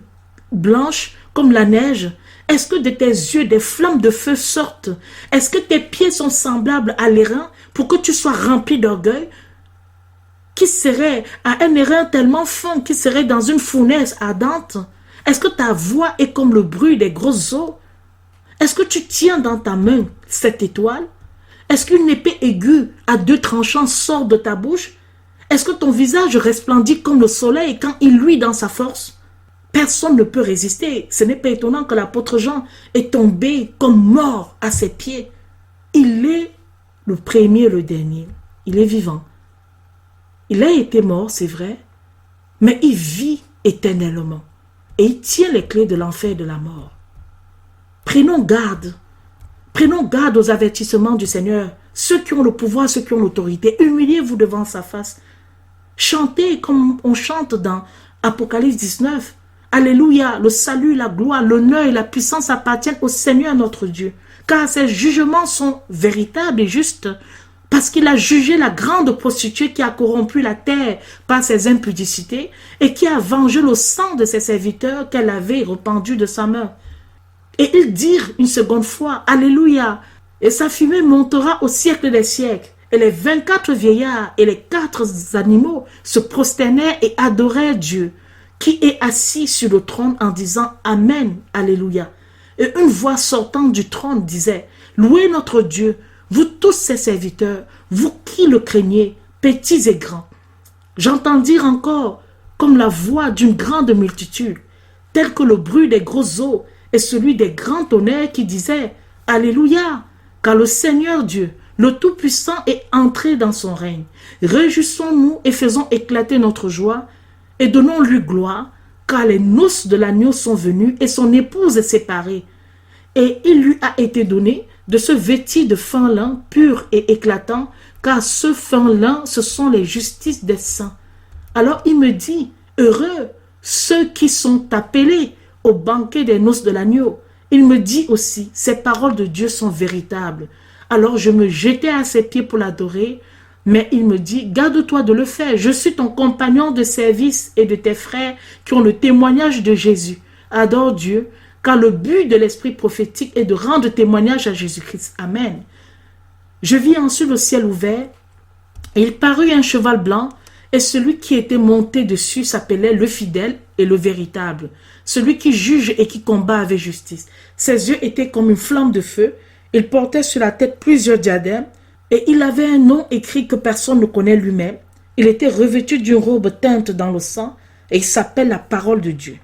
blanche, comme la neige? Est-ce que de tes yeux des flammes de feu sortent? Est-ce que tes pieds sont semblables à l'airain pour que tu sois rempli d'orgueil? Qui serait à un airain tellement fin, qui serait dans une fournaise ardente? Est-ce que ta voix est comme le bruit des grosses eaux? Est-ce que tu tiens dans ta main cette étoile? Est-ce qu'une épée aiguë à 2 tranchants sort de ta bouche? Est-ce que ton visage resplendit comme le soleil quand il luit dans sa force? Personne ne peut résister. Ce n'est pas étonnant que l'apôtre Jean est tombé comme mort à ses pieds. Il est le premier et le dernier. Il est vivant. Il a été mort, c'est vrai, mais il vit éternellement. Et il tient les clés de l'enfer et de la mort. Prenons garde. Prenons garde aux avertissements du Seigneur. Ceux qui ont le pouvoir, ceux qui ont l'autorité, humiliez-vous devant sa face. Chantez comme on chante dans Apocalypse 19. Alléluia, le salut, la gloire, l'honneur et la puissance appartiennent au Seigneur notre Dieu. Car ses jugements sont véritables et justes. Parce qu'il a jugé la grande prostituée qui a corrompu la terre par ses impudicités et qui a vengé le sang de ses serviteurs qu'elle avait répandu de sa main. Et ils dirent une seconde fois, Alléluia, et sa fumée montera au siècle des siècles. Et les 24 vieillards et les 4 animaux se prosternèrent et adorèrent Dieu, qui est assis sur le trône en disant Amen, Alléluia. Et une voix sortant du trône disait, Louez notre Dieu, vous tous ses serviteurs, vous qui le craignez, petits et grands. J'entendis encore comme la voix d'une grande multitude, tel que le bruit des grosses eaux et celui des grands tonnerres qui disaient Alléluia, car le Seigneur Dieu, le Tout-Puissant est entré dans son règne. Réjouissons-nous et faisons éclater notre joie et donnons-lui gloire, car les noces de l'agneau sont venues et son épouse est séparée. Et il lui a été donné de se vêtir de fin lin pur et éclatant, car ce fin lin, ce sont les justices des saints. Alors il me dit, heureux ceux qui sont appelés au banquet des noces de l'agneau. Il me dit aussi, ces paroles de Dieu sont véritables. Alors je me jetai à ses pieds pour l'adorer, mais il me dit, garde-toi de le faire. Je suis ton compagnon de service et de tes frères qui ont le témoignage de Jésus. Adore Dieu, car le but de l'esprit prophétique est de rendre témoignage à Jésus-Christ. Amen. Je vis ensuite le ciel ouvert Et il parut un cheval blanc, et celui qui était monté dessus s'appelait le fidèle et le véritable, celui qui juge et qui combat avec justice. Ses yeux étaient comme une flamme de feu, il portait sur la tête plusieurs diadèmes, et il avait un nom écrit que personne ne connaît lui-même. Il était revêtu d'une robe teinte dans le sang, et il s'appelle la parole de Dieu.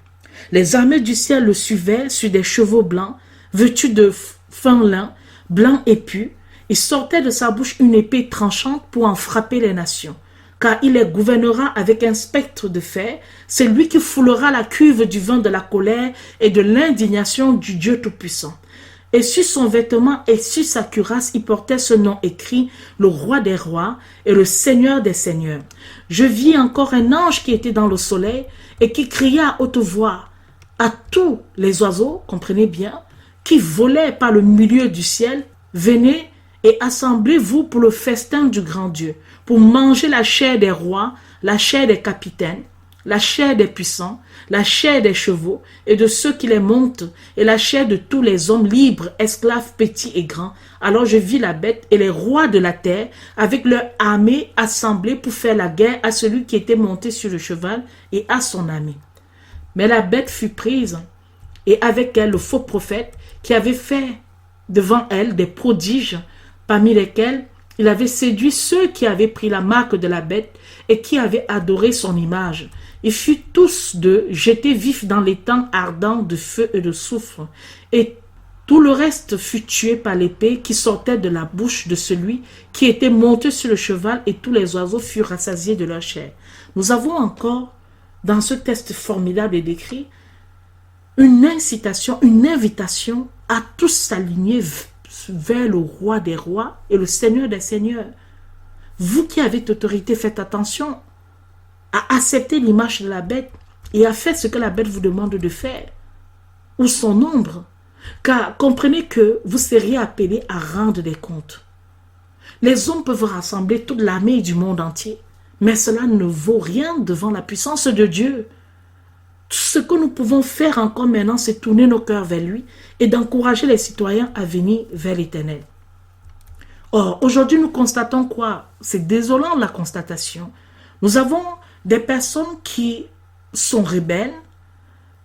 Les armées du ciel le suivaient sur des chevaux blancs, vêtus de fin lin, blanc et pur. Il sortait de sa bouche une épée tranchante pour en frapper les nations. Car il les gouvernera avec un spectre de fer, c'est lui qui foulera la cuve du vin de la colère et de l'indignation du Dieu Tout-Puissant. Et sur son vêtement et sur sa cuirasse, il portait ce nom écrit, le roi des rois et le seigneur des seigneurs. Je vis encore un ange qui était dans le soleil et qui cria à haute voix à tous les oiseaux, comprenez bien, qui volaient par le milieu du ciel, venez et assemblez-vous pour le festin du grand Dieu, pour manger la chair des rois, la chair des capitaines, la chair des puissants, la chair des chevaux et de ceux qui les montent, et la chair de tous les hommes libres, esclaves, petits et grands. Alors je vis la bête et les rois de la terre, avec leur armée assemblés pour faire la guerre à celui qui était monté sur le cheval et à son armée. Mais la bête fut prise, et avec elle le faux prophète, qui avait fait devant elle des prodiges, parmi lesquels il avait séduit ceux qui avaient pris la marque de la bête et qui avaient adoré son image. Ils furent tous deux jetés vifs dans l'étang ardent de feu et de soufre, et tout le reste fut tué par l'épée qui sortait de la bouche de celui qui était monté sur le cheval, et tous les oiseaux furent rassasiés de leur chair. Nous avons encore, dans ce texte formidable et décrit, une incitation, une invitation à tous s'aligner vers le roi des rois et le seigneur des seigneurs. Vous qui avez autorité, faites attention à accepter l'image de la bête et à faire ce que la bête vous demande de faire, ou son ombre, car comprenez que vous seriez appelés à rendre des comptes. Les hommes peuvent rassembler toute l'armée du monde entier, mais cela ne vaut rien devant la puissance de Dieu. Tout ce que nous pouvons faire encore maintenant, c'est tourner nos cœurs vers lui et d'encourager les citoyens à venir vers l'Éternel. Or, aujourd'hui, nous constatons quoi? C'est désolant la constatation. Nous avons des personnes qui sont rebelles,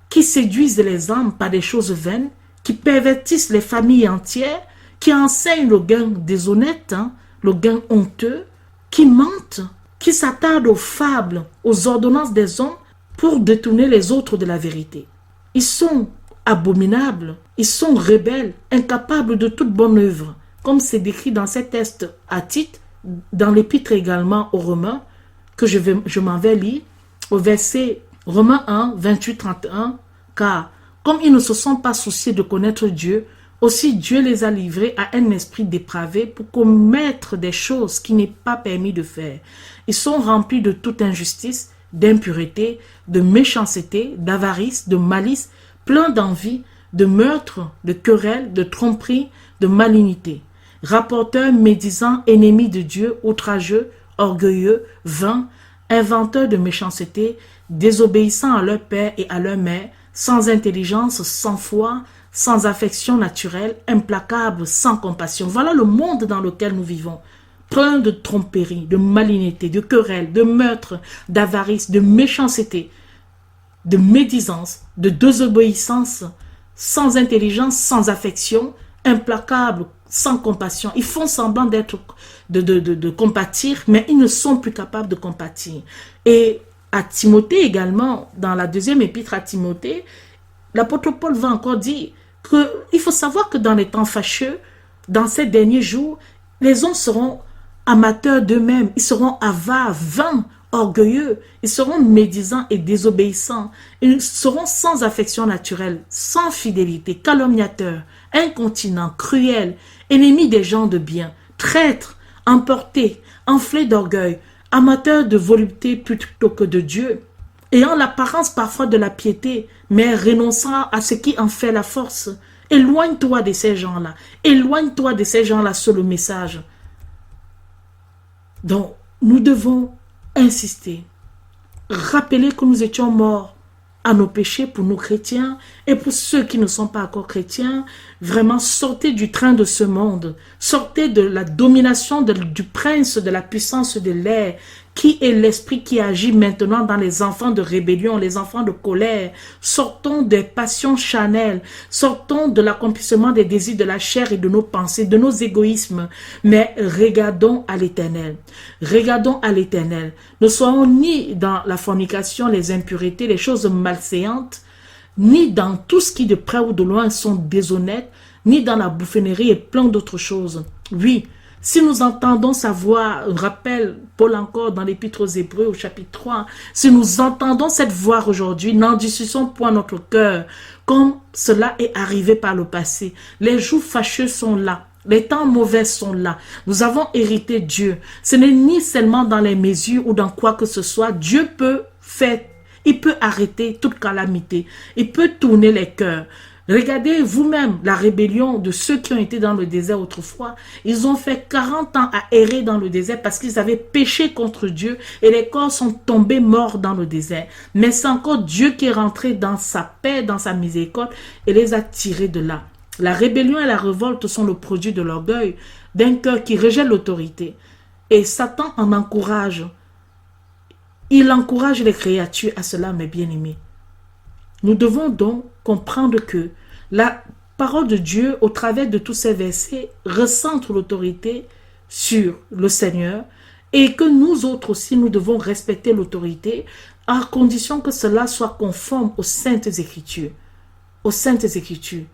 qui séduisent les âmes par des choses vaines, qui pervertissent les familles entières, qui enseignent le gain déshonnête, le gain honteux, qui mentent, qui s'attardent aux fables, aux ordonnances des hommes pour détourner les autres de la vérité. Ils sont abominables, ils sont rebelles, incapables de toute bonne œuvre, comme c'est décrit dans ces textes à Tite, dans l'épître également aux Romains, que je m'en vais lire, au verset Romains 1, 28-31, car comme ils ne se sont pas souciés de connaître Dieu, aussi Dieu les a livrés à un esprit dépravé pour commettre des choses qui n'est pas permis de faire. Ils sont remplis de toute injustice, d'impureté, de méchanceté, d'avarice, de malice, pleins d'envie, de meurtre, de querelles, de tromperie, de malignité, rapporteurs, médisants, ennemis de Dieu, outrageux, orgueilleux, vains, inventeurs de méchanceté, désobéissants à leur père et à leur mère, sans intelligence, sans foi, sans affection naturelle, implacables, sans compassion. Voilà le monde dans lequel nous vivons. Plein de tromperie, de malignité, de querelles, de meurtre, d'avarice, de méchanceté, de médisance, de désobéissance, sans intelligence, sans affection, implacables, sans compassion. Ils font semblant de compatir, mais ils ne sont plus capables de compatir. Et à Timothée également, dans la deuxième épître à Timothée, l'apôtre Paul va encore dire qu'il faut savoir que dans les temps fâcheux, dans ces derniers jours, les hommes seront amateurs d'eux-mêmes, ils seront avares, vains, orgueilleux, ils seront médisants et désobéissants, ils seront sans affection naturelle, sans fidélité, calomniateurs, incontinents, cruels, ennemis des gens de bien, traîtres, emportés, enflés d'orgueil, amateurs de volupté plutôt que de Dieu, ayant l'apparence parfois de la piété, mais renonçant à ce qui en fait la force. Éloigne-toi de ces gens-là. Éloigne-toi de ces gens-là sur le message. Donc, nous devons insister, rappeler que nous étions morts à nos péchés pour nos chrétiens et pour ceux qui ne sont pas encore chrétiens. Vraiment, sortez du train de ce monde. Sortez de la domination du prince de la puissance de l'air, qui est l'esprit qui agit maintenant dans les enfants de rébellion, les enfants de colère. Sortons des passions charnelles. Sortons de l'accomplissement des désirs de la chair et de nos pensées, de nos égoïsmes. Mais regardons à l'Éternel. Regardons à l'Éternel. Ne soyons ni dans la fornication, les impuretés, les choses malséantes, ni dans tout ce qui de près ou de loin sont déshonnêtes, ni dans la bouffonnerie et plein d'autres choses. Oui, si nous entendons sa voix, rappelle Paul encore dans l'Épître aux Hébreux au chapitre 3, si nous entendons cette voix aujourd'hui, n'endurcissons point notre cœur, comme cela est arrivé par le passé. Les jours fâcheux sont là. Les temps mauvais sont là. Nous avons hérité Dieu. Ce n'est ni seulement dans les mesures ou dans quoi que ce soit. Dieu peut faire, il peut arrêter toute calamité. Il peut tourner les cœurs. Regardez vous-même la rébellion de ceux qui ont été dans le désert autrefois. Ils ont fait 40 ans à errer dans le désert parce qu'ils avaient péché contre Dieu et les corps sont tombés morts dans le désert. Mais c'est encore Dieu qui est rentré dans sa paix, dans sa miséricorde et les a tirés de là. La rébellion et la révolte sont le produit de l'orgueil, d'un cœur qui rejette l'autorité. Et Satan en encourage. Il encourage les créatures à cela, mes bien-aimés. Nous devons donc comprendre que la parole de Dieu, au travers de tous ces versets, recentre l'autorité sur le Seigneur et que nous autres aussi, nous devons respecter l'autorité à condition que cela soit conforme aux Saintes Écritures. Aux Saintes Écritures.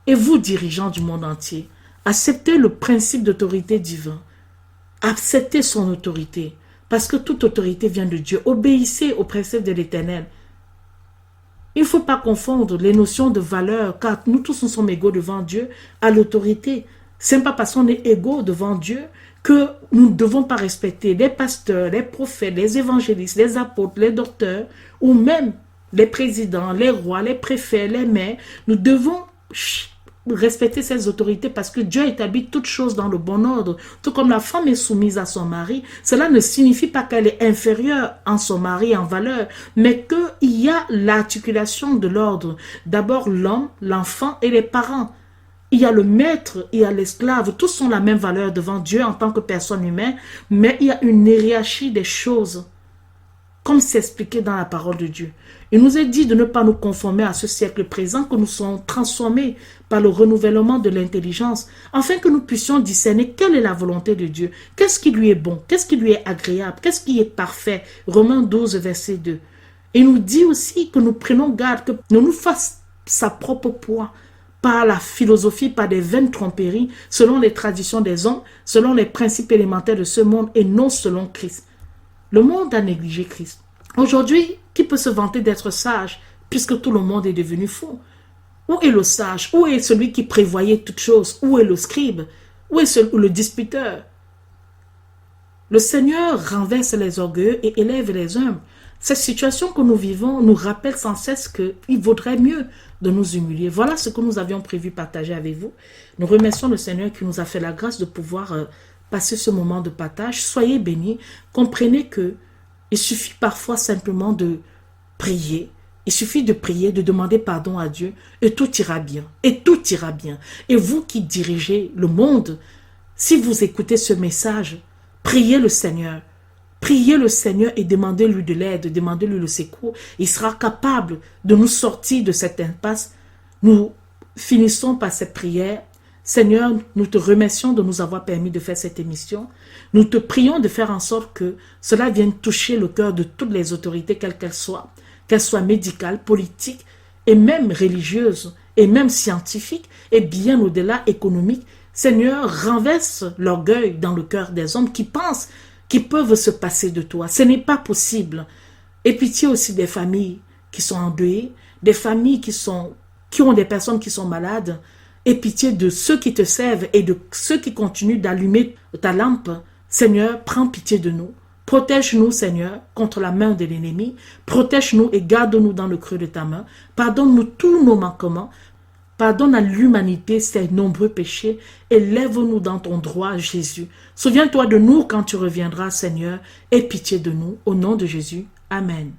Et vous, dirigeants du monde entier, acceptez le principe d'autorité divine. Acceptez son autorité. Parce que toute autorité vient de Dieu. Obéissez aux préceptes de l'Éternel. Il ne faut pas confondre les notions de valeur, car nous tous nous sommes égaux devant Dieu, à l'autorité. Ce n'est pas parce qu'on est égaux devant Dieu que nous ne devons pas respecter les pasteurs, les prophètes, les évangélistes, les apôtres, les docteurs, ou même les présidents, les rois, les préfets, les maires. Nous devons respecter ces autorités parce que Dieu établit toutes choses dans le bon ordre. Tout comme la femme est soumise à son mari, cela ne signifie pas qu'elle est inférieure en son mari en valeur, mais qu'il y a l'articulation de l'ordre. D'abord l'homme, l'enfant et les parents. Il y a le maître, il y a l'esclave, tous sont la même valeur devant Dieu en tant que personne humaine, mais il y a une hiérarchie des choses, comme c'est expliqué dans la parole de Dieu. Il nous est dit de ne pas nous conformer à ce siècle présent, que nous soyons transformés par le renouvellement de l'intelligence, afin que nous puissions discerner quelle est la volonté de Dieu, qu'est-ce qui lui est bon, qu'est-ce qui lui est agréable, qu'est-ce qui est parfait. Romains 12, verset 2. Il nous dit aussi que nous prenons garde, que ne nous fasse sa propre poids par la philosophie, par des vaines tromperies, selon les traditions des hommes, selon les principes élémentaires de ce monde et non selon Christ. Le monde a négligé Christ. Aujourd'hui, qui peut se vanter d'être sage puisque tout le monde est devenu fou? Où est le sage? Où est celui qui prévoyait toutes choses? Où est le scribe? Où est le disputeur? Le Seigneur renverse les orgueilleux et élève les humbles. Cette situation que nous vivons nous rappelle sans cesse qu'il vaudrait mieux de nous humilier. Voilà ce que nous avions prévu partager avec vous. Nous remercions le Seigneur qui nous a fait la grâce de pouvoir passer ce moment de partage. Soyez bénis. Comprenez que il suffit parfois simplement de prier. Il suffit de prier, de demander pardon à Dieu et tout ira bien. Et tout ira bien. Et vous qui dirigez le monde, si vous écoutez ce message, priez le Seigneur. Priez le Seigneur et demandez-lui de l'aide, demandez-lui le secours. Il sera capable de nous sortir de cette impasse. Nous finissons par cette prière. Seigneur, nous te remercions de nous avoir permis de faire cette émission. Nous te prions de faire en sorte que cela vienne toucher le cœur de toutes les autorités, quelles qu'elles soient médicales, politiques et même religieuses et même scientifiques et bien au-delà économiques. Seigneur, renverse l'orgueil dans le cœur des hommes qui pensent qu'ils peuvent se passer de toi. Ce n'est pas possible. Et pitié aussi des familles qui sont endeuillées, des familles qui ont des personnes qui sont malades. Et pitié de ceux qui te servent et de ceux qui continuent d'allumer ta lampe. Seigneur, prends pitié de nous. Protège-nous, Seigneur, contre la main de l'ennemi. Protège-nous et garde-nous dans le creux de ta main. Pardonne-nous tous nos manquements. Pardonne à l'humanité ses nombreux péchés et lève-nous dans ton droit, Jésus. Souviens-toi de nous quand tu reviendras, Seigneur, et pitié de nous. Au nom de Jésus. Amen.